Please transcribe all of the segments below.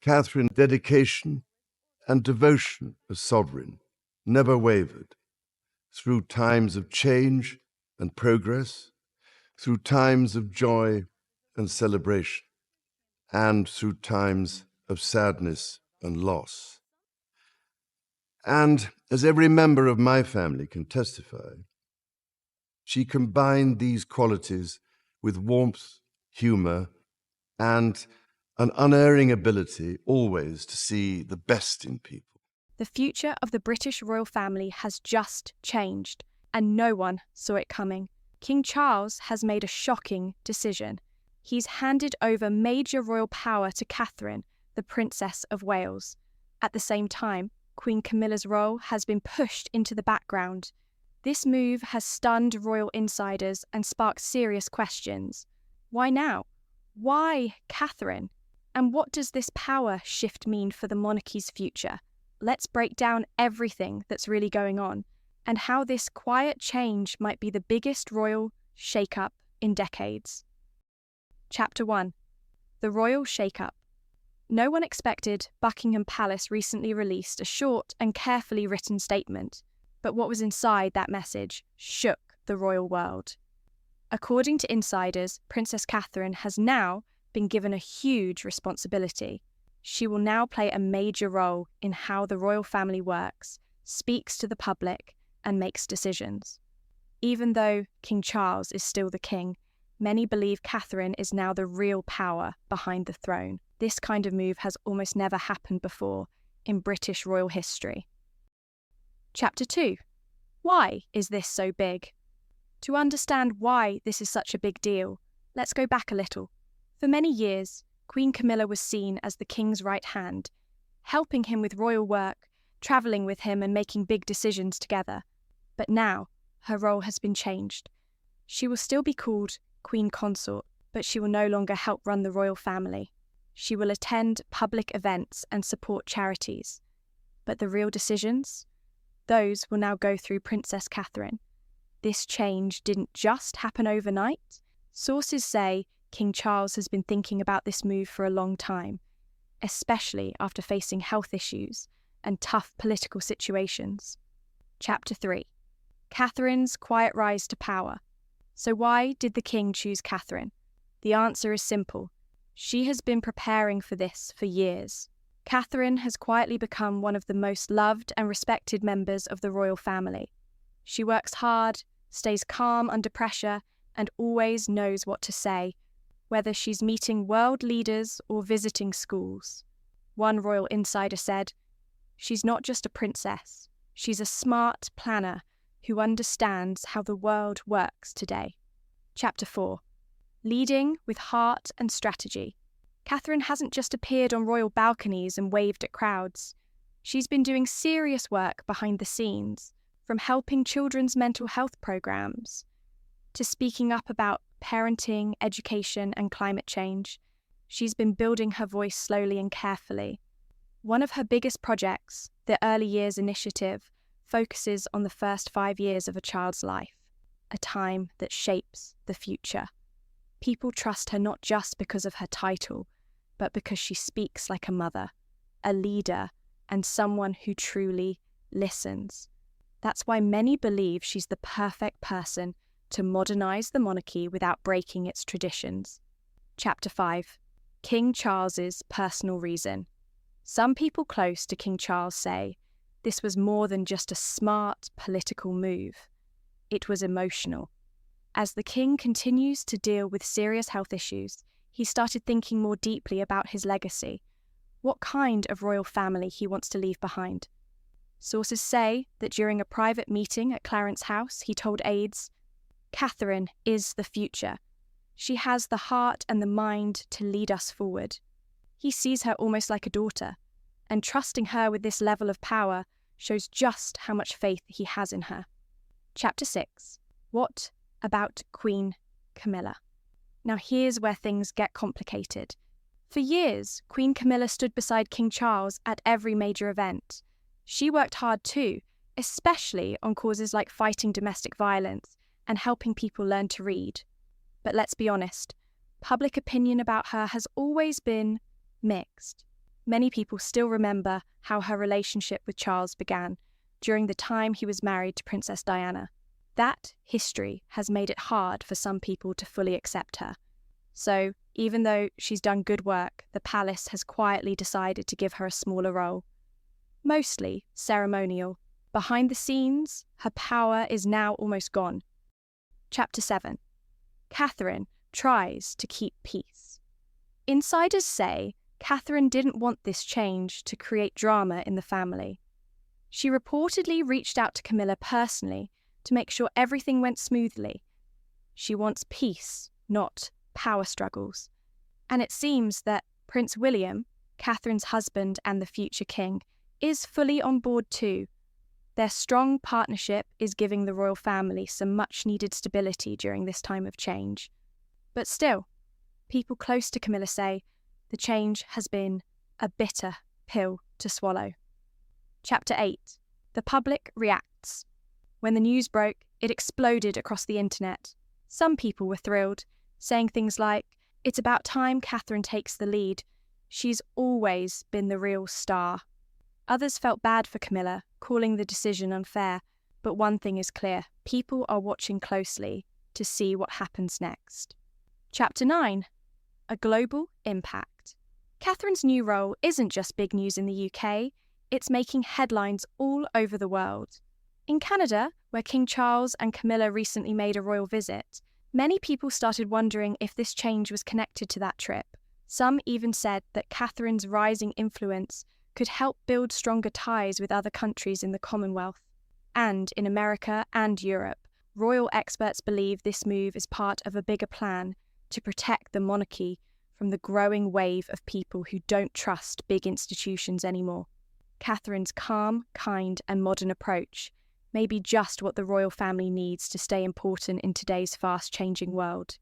Catherine's dedication and devotion as sovereign never wavered. Through times of change and progress, through times of joy and celebration, and through times of sadness and loss. And as every member of my family can testify, she combined these qualities with warmth, humor, and an unerring ability always to see the best in people. The future of the British royal family has just changed, and no one saw it coming. King Charles has made a shocking decision. He's handed over major royal power to Catherine, the Princess of Wales. At the same time, Queen Camilla's role has been pushed into the background. This move has stunned royal insiders and sparked serious questions. Why now? Why Catherine? And what does this power shift mean for the monarchy's future? Let's break down everything that's really going on and how this quiet change might be the biggest royal shakeup in decades. Chapter 1. The Royal Shakeup. No one expected Buckingham Palace recently released a short and carefully written statement, but what was inside that message shook the royal world. According to insiders, Princess Catherine has now been given a huge responsibility. She will now play a major role in how the royal family works, speaks to the public, and makes decisions. Even though King Charles is still the king, many believe Catherine is now the real power behind the throne. This kind of move has almost never happened before in British royal history. Chapter 2. Why is this so big? To understand why this is such a big deal, let's go back a little. For many years, Queen Camilla was seen as the king's right hand, helping him with royal work, travelling with him and making big decisions together. But now, her role has been changed. She will still be called Queen Consort, but she will no longer help run the royal family. She will attend public events and support charities. But the real decisions? Those will now go through Princess Catherine. This change didn't just happen overnight. Sources say King Charles has been thinking about this move for a long time, especially after facing health issues and tough political situations. Chapter 3. Catherine's quiet rise to power. So why did the king choose Catherine? The answer is simple. She has been preparing for this for years. Catherine has quietly become one of the most loved and respected members of the royal family. She works hard, stays calm under pressure, and always knows what to say, whether she's meeting world leaders or visiting schools. One royal insider said, "She's not just a princess, she's a smart planner who understands how the world works today." Chapter 4. Leading with heart and strategy. Catherine hasn't just appeared on royal balconies and waved at crowds. She's been doing serious work behind the scenes, from helping children's mental health programs to speaking up about parenting, education, and climate change. She's been building her voice slowly and carefully. One of her biggest projects, the Early Years Initiative, focuses on the first 5 years of a child's life, a time that shapes the future. People trust her not just because of her title, but because she speaks like a mother, a leader, and someone who truly listens. That's why many believe she's the perfect person to modernise the monarchy without breaking its traditions. Chapter 5. King Charles's personal reason. Some people close to King Charles say this was more than just a smart political move. It was emotional. As the king continues to deal with serious health issues, he started thinking more deeply about his legacy, what kind of royal family he wants to leave behind. Sources say that during a private meeting at Clarence House, he told aides, "Catherine is the future. She has the heart and the mind to lead us forward." He sees her almost like a daughter, and trusting her with this level of power shows just how much faith he has in her. Chapter 6. What about Queen Camilla? Now here's where things get complicated. For years, Queen Camilla stood beside King Charles at every major event. She worked hard too, especially on causes like fighting domestic violence and helping people learn to read. But let's be honest, public opinion about her has always been mixed. Many people still remember how her relationship with Charles began during the time he was married to Princess Diana. That history has made it hard for some people to fully accept her. So, even though she's done good work, the palace has quietly decided to give her a smaller role. Mostly ceremonial. Behind the scenes, her power is now almost gone. Chapter 7. Catherine tries to keep peace. Insiders say Catherine didn't want this change to create drama in the family. She reportedly reached out to Camilla personally to make sure everything went smoothly. She wants peace, not power struggles. And it seems that Prince William, Catherine's husband and the future king, is fully on board too. Their strong partnership is giving the royal family some much-needed stability during this time of change. But still, people close to Camilla say the change has been a bitter pill to swallow. Chapter 8. The public reacts. When the news broke, it exploded across the internet. Some people were thrilled, saying things like, "It's about time Catherine takes the lead. She's always been the real star." Others felt bad for Camilla, calling the decision unfair, but one thing is clear: people are watching closely to see what happens next. Chapter 9. A global impact. Catherine's new role isn't just big news in the UK, it's making headlines all over the world. In Canada, where King Charles and Camilla recently made a royal visit, many people started wondering if this change was connected to that trip. Some even said that Catherine's rising influence could help build stronger ties with other countries in the Commonwealth. And in America and Europe, royal experts believe this move is part of a bigger plan to protect the monarchy from the growing wave of people who don't trust big institutions anymore. Catherine's calm, kind, and modern approach may be just what the royal family needs to stay important in today's fast-changing world.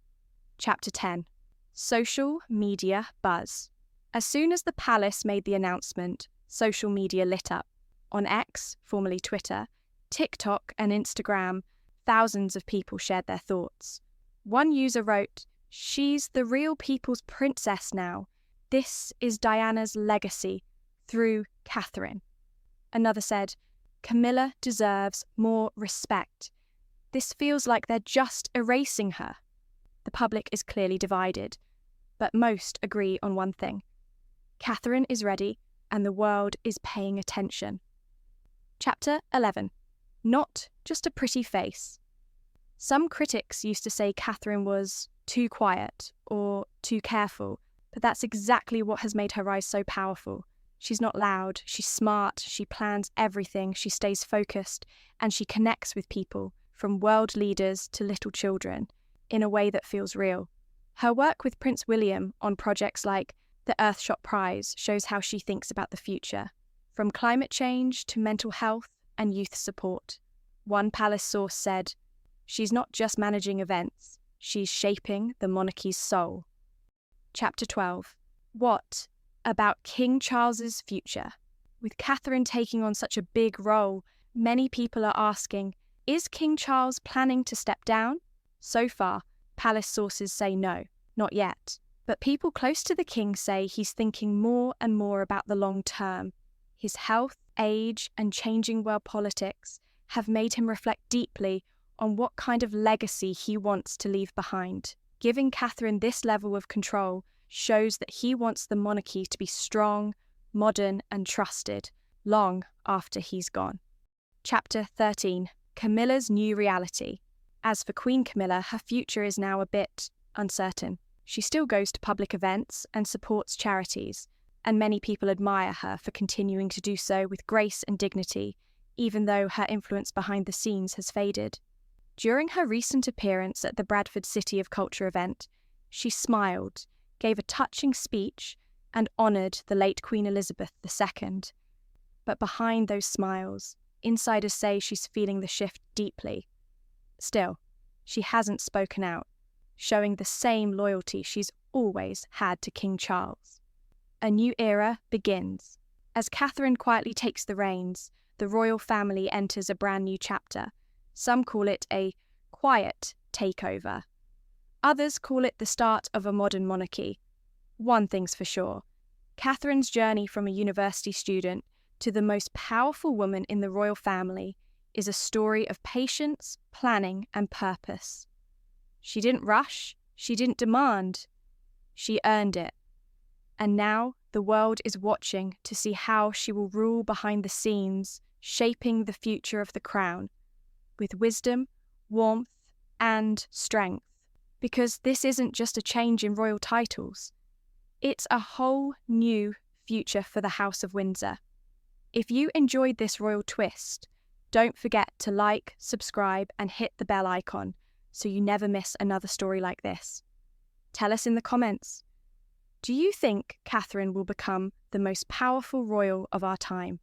Chapter 10. Social media buzz. As soon as the palace made the announcement, social media lit up. On X, formerly Twitter, TikTok, and Instagram, thousands of people shared their thoughts. One user wrote, "She's the real people's princess now. This is Diana's legacy through Catherine." Another said, "Camilla deserves more respect. This feels like they're just erasing her." The public is clearly divided, but most agree on one thing: Catherine is ready, and the world is paying attention. Chapter 11. Not just a pretty face. Some critics used to say Catherine was too quiet or too careful, but that's exactly what has made her rise so powerful. She's not loud, she's smart, she plans everything, she stays focused, and she connects with people, from world leaders to little children, in a way that feels real. Her work with Prince William on projects like the Earthshot Prize shows how she thinks about the future, from climate change to mental health and youth support. One palace source said, "She's not just managing events, she's shaping the monarchy's soul." Chapter 12. What about King Charles's future? With Catherine taking on such a big role, many people are asking, is King Charles planning to step down? So far, palace sources say no, not yet. But people close to the king say he's thinking more and more about the long term. His health, age, and changing world politics have made him reflect deeply on what kind of legacy he wants to leave behind. Giving Catherine this level of control shows that he wants the monarchy to be strong, modern, and trusted, long after he's gone. Chapter 13. Camilla's new reality. As for Queen Camilla, her future is now a bit uncertain. She still goes to public events and supports charities, and many people admire her for continuing to do so with grace and dignity, even though her influence behind the scenes has faded. During her recent appearance at the Bradford City of Culture event, she smiled, gave a touching speech, and honoured the late Queen Elizabeth II. But behind those smiles, insiders say she's feeling the shift deeply. Still, she hasn't spoken out, showing the same loyalty she's always had to King Charles. A new era begins. As Catherine quietly takes the reins, the royal family enters a brand new chapter. Some call it a quiet takeover. Others call it the start of a modern monarchy. One thing's for sure: Catherine's journey from a university student to the most powerful woman in the royal family is a story of patience, planning, and purpose. She didn't rush, she didn't demand, she earned it. And now the world is watching to see how she will rule behind the scenes, shaping the future of the crown, with wisdom, warmth, and strength. Because this isn't just a change in royal titles, it's a whole new future for the House of Windsor. If you enjoyed this royal twist, don't forget to like, subscribe, and hit the bell icon so you never miss another story like this. Tell us in the comments, do you think Catherine will become the most powerful royal of our time?